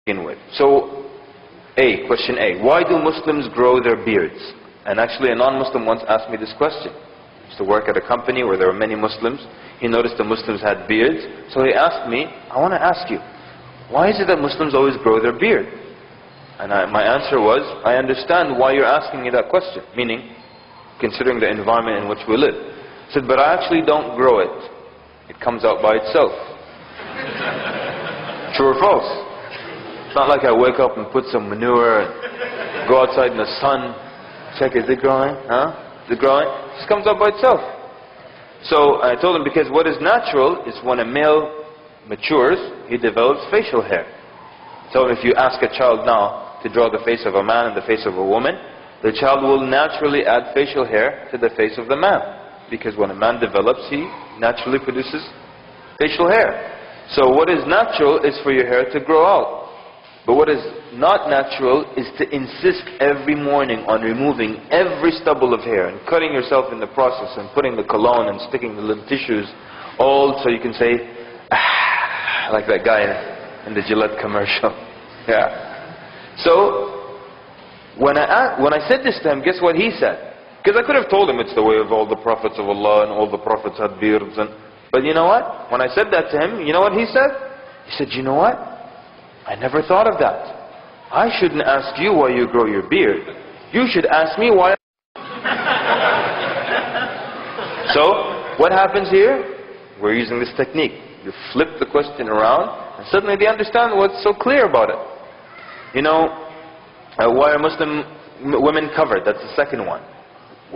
begin with. So, question A, why do Muslims grow their beards? And actually a non-Muslim once asked me this question. He used to work at a company where there were many Muslims. He noticed the Muslims had beards. So he asked me, I want to ask you, why is it that Muslims always grow their beard? And my answer was, I understand why you're asking me that question. Meaning, considering the environment in which we live. I said, but I actually don't grow it. It comes out by itself. True or false? It's not like I wake up and put some manure and go outside in the sun, check, is it growing? Huh? Is it growing? It just comes out by itself. So I told him, because what is natural is when a male matures, he develops facial hair. So if you ask a child now to draw the face of a man and the face of a woman, the child will naturally add facial hair to the face of the man. Because when a man develops, he naturally produces facial hair. So what is natural is for your hair to grow out. But what is not natural is to insist every morning on removing every stubble of hair and cutting yourself in the process and putting the cologne and sticking the little tissues all so you can say, ah, like that guy in the Gillette commercial. Yeah. So when I said this to him, guess what he said? Because I could have told him it's the way of all the prophets of Allah and all the prophets had beards. But you know what? When I said that to him, you know what he said? He said, you know what? I never thought of that. I shouldn't ask you why you grow your beard. You should ask me why. So, what happens here? We're using this technique. You flip the question around, and suddenly they understand what's so clear about it. You know, why are Muslim women covered? That's the second one.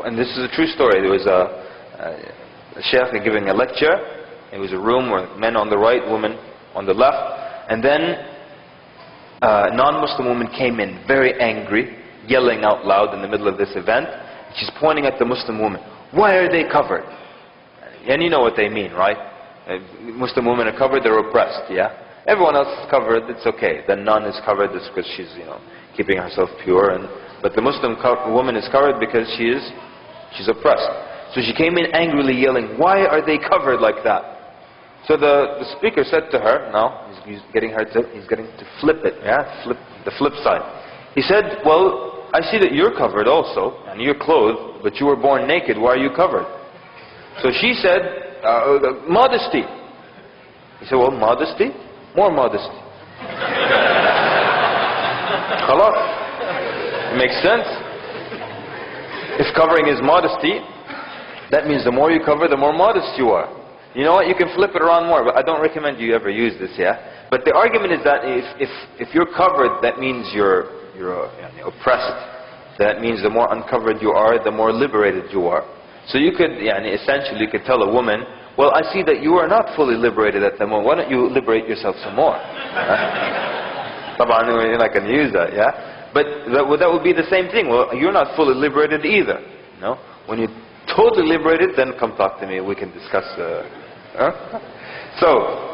And this is a true story. There was a sheikh giving a lecture. It was a room where men on the right, women on the left. And then a non-Muslim woman came in very angry, yelling out loud in the middle of this event. She's pointing at the Muslim woman. Why are they covered? And you know what they mean, right? Muslim women are covered, they're oppressed, yeah? Everyone else is covered, it's okay. The nun is covered, it's because she's, keeping herself pure. But the Muslim woman is covered because she's oppressed. So she came in angrily yelling, why are they covered like that? So the speaker said to her, now he's getting to flip it, yeah, flip the flip side. He said, well, I see that you're covered also, and you're clothed, but you were born naked, why are you covered? So she said, modesty. He said, well, modesty? More modesty. Khalas. Makes sense. If covering is modesty, that means the more you cover, the more modest you are. You know what? You can flip it around more, but I don't recommend you ever use this, yeah? But the argument is that if you're covered, that means you're oppressed. That means the more uncovered you are, the more liberated you are. So you could, essentially, you could tell a woman, well, I see that you are not fully liberated at the moment. Why don't you liberate yourself some more? You're not going to use that, yeah? But that would be the same thing. Well, you're not fully liberated either. No? When you're totally liberated, then come talk to me. We can discuss. So,